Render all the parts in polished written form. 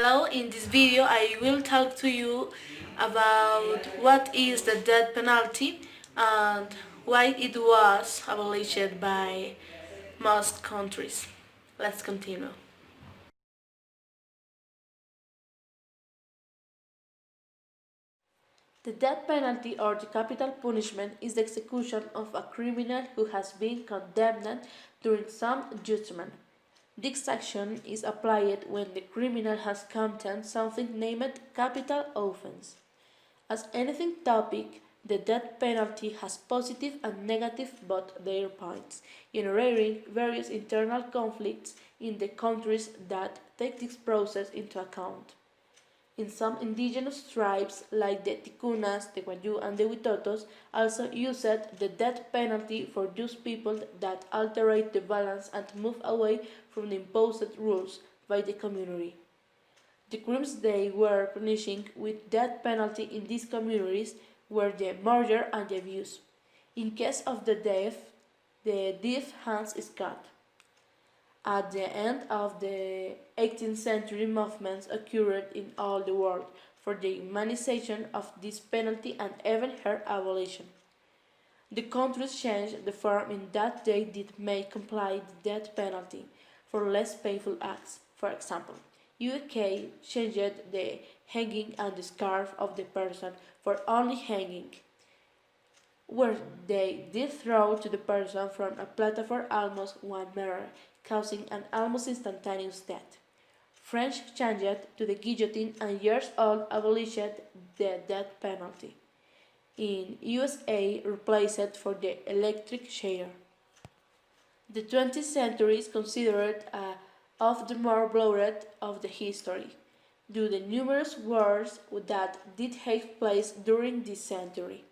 Hello, in this video I will talk to you about what is the death penalty and why it was abolished by most countries. Let's continue. The death penalty or the capital punishment is the execution of a criminal who has been condemned during some judgment. This action is applied when the criminal has committed something named capital offense. As anything topic, the death penalty has positive and negative both their points, generating various internal conflicts in the countries that take this process into account. In some indigenous tribes, like the Ticunas, the Guayú, and the Huitotos, also used the death penalty for those people that alterate the balance and move away from the imposed rules by the community. The crimes they were punishing with death penalty in these communities were the murder and the abuse. In case of the death hands is cut. At the end of the 18th century, movements occurred in all the world for the humanization of this penalty and even her abolition. The countries changed the form in that they did make comply the death penalty for less painful acts. For example, UK changed the hanging and the scarf of the person for only hanging, where they did throw to the person from a platform almost 1 meter, causing an almost instantaneous death. French changed to the guillotine and years old abolished the death penalty. In USA replaced for the electric chair. The 20th century is considered of the more blood of the history, due to the numerous wars that did take place during this century.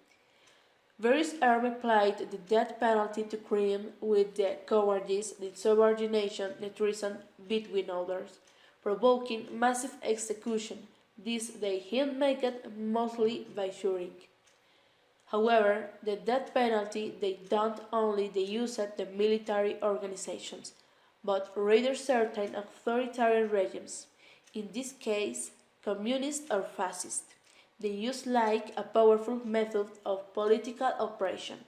Various armies applied the death penalty to crime with the cowardice, the subordination, the treason between others, provoking massive execution. This they had made mostly by shooting. However, the death penalty they don't only they use at the military organizations, but rather certain authoritarian regimes. In this case, communist or fascist. They use like a powerful method of political oppression.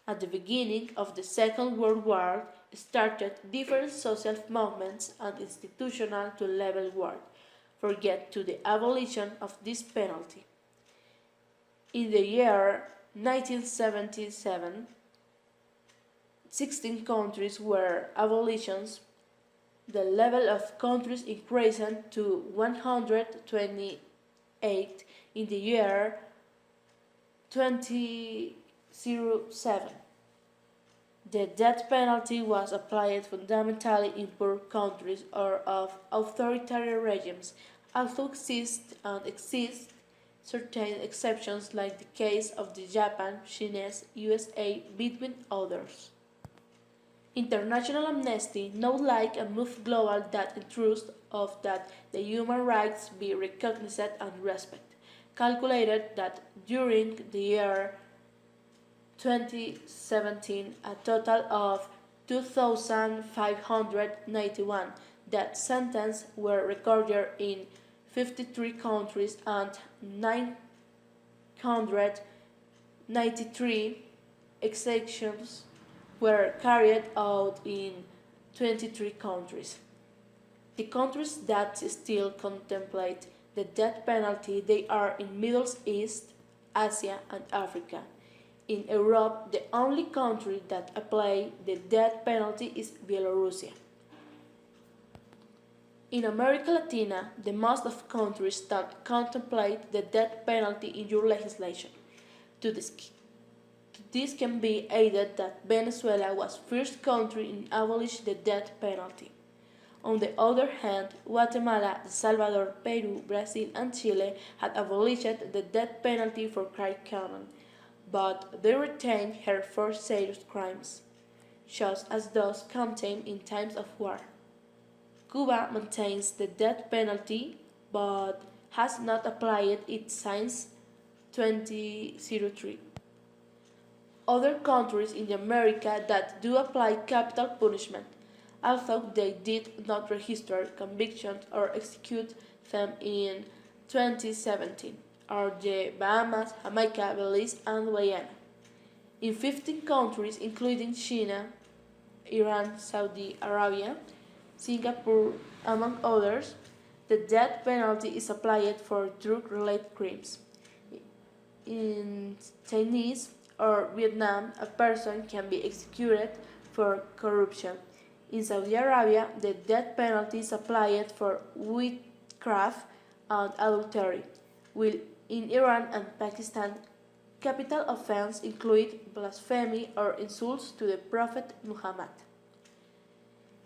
At the beginning of the Second World War started different social movements and institutional to level war, forget to the abolition of this penalty. In the year 1977, 16 countries were abolitions. The level of countries increased to 128 in the year 2007. The death penalty was applied fundamentally in poor countries or of authoritarian regimes, although exist certain exceptions like the case of the Japan, Chinese, USA, between others. International amnesty, not like a move global that intrusts of that the human rights be recognized and respected, calculated that during the year 2017 a total of 2,591 death sentences were recorded in 53 countries and 993 executions were carried out in 23 countries. The countries that still contemplate the death penalty they are in Middle East, Asia and Africa. In Europe, the only country that applies the death penalty is Belarus. In America Latina, the most of countries that contemplate the death penalty in your legislation. To this can be added that Venezuela was first country in abolish the death penalty. On the other hand, Guatemala, El Salvador, Peru, Brazil, and Chile had abolished the death penalty for crime common, but they retained her for serious crimes, just as those committed in times of war. Cuba maintains the death penalty, but has not applied it since 2003. Other countries in America that do apply capital punishment although they did not register convictions or execute them in 2017, are the Bahamas, Jamaica, Belize, and Guyana. In 15 countries, including China, Iran, Saudi Arabia, Singapore, among others, the death penalty is applied for drug-related crimes. In Chinese or Vietnam, a person can be executed for corruption. In Saudi Arabia, the death penalty is applied for witchcraft and adultery, while in Iran and Pakistan, capital offenses include blasphemy or insults to the Prophet Muhammad.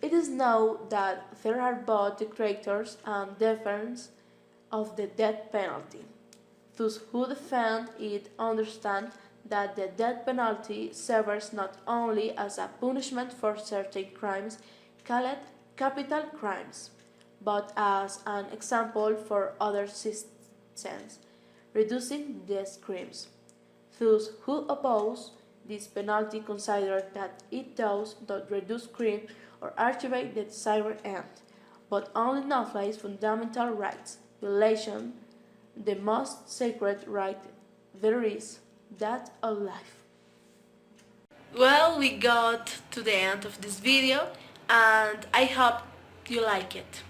It is known that there are both detractors and defenders of the death penalty. Those who defend it understand that the death penalty serves not only as a punishment for certain crimes called capital crimes, but as an example for other systems, reducing these crimes. Those who oppose this penalty consider that it does not reduce crime or achieve the desired end, but only nullifies fundamental rights, violation the most sacred right there is, that of life. Well, we got to the end of this video and I hope you like it.